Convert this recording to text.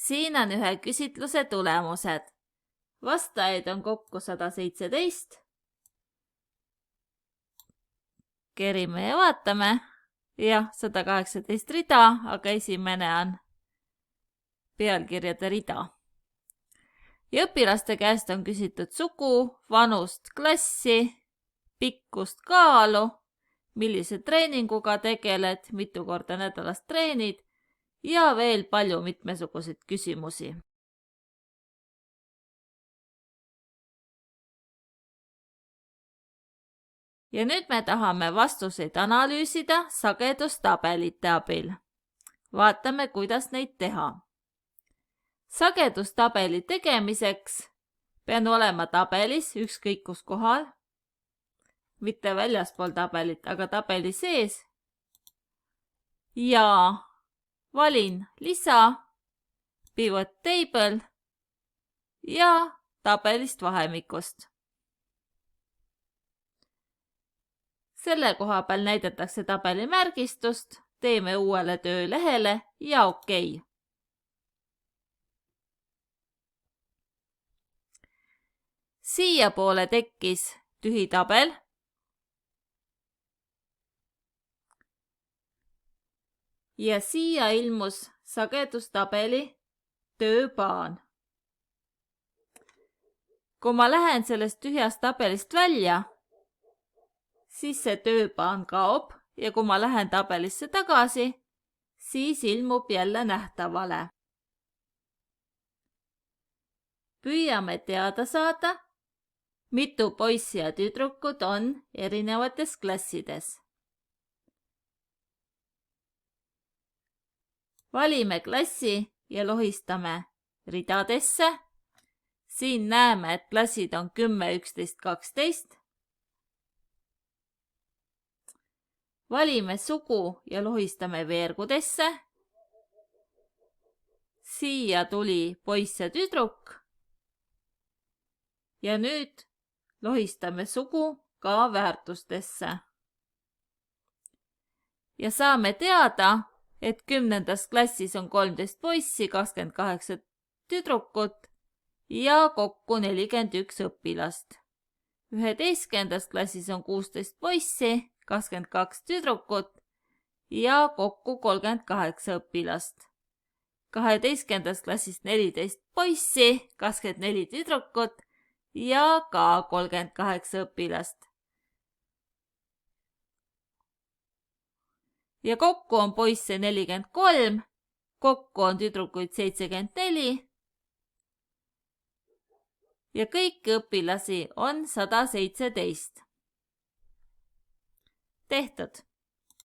Siin on ühe küsitluse tulemused. Vastajaid on kokku 117. Kerime ja vaatame. Jah, 118 rida, aga esimene on pealkirjade rida. Ja õpilaste käest on küsitud sugu, vanust, klassi, pikkust, kaalu, millise treeninguga tegeled, mitu korda nädalas treenid ja veel palju mitmesuguseid küsimusi. Ja nüüd me tahame vastuseid analüüsida sagedustabelite abil. Vaatame, kuidas neid teha. Sagedustabeli tegemiseks pean olema tabelis ükskõik kus kohal, mitte väljaspool tabelit, aga tabeli sees. Ja valin lisa, pivot table ja tabelist vahemikust. Selle koha peal näidatakse tabeli märgistust, teeme uuele töölehele ja okei. Siia poole tekkis tühi tabel. Ja siia ilmus sagedustabeli tööpaan. Kui ma lähen sellest tühjast tabelist välja, siis see tööpaan kaob ja kui ma lähen tabelisse tagasi, siis ilmub jälle nähtavale. Püüame teada saada, mitu poissi ja tüdrukut on erinevates klassides. Valime klassi ja lohistame ridadesse. Siin näeme, et klassid on 10, 11, 12. Valime sugu ja lohistame veergudesse. Siia tuli poiss ja tüdruk. Ja nüüd lohistame sugu ka väärtustesse. Ja saame teada, et 10. klassis on 13 poissi, 28 tüdrukut ja kokku 41 õpilast. 11. klassis on 16 poissi, 22 tüdrukut ja kokku 38 õpilast. 12. klassis 14 poissi, 24 tüdrukut ja ka 38 õpilast. Ja kokku on poisse 43, kokku on tüdrukuid 74 ja kõiki õpilasi on 117. Tehtud.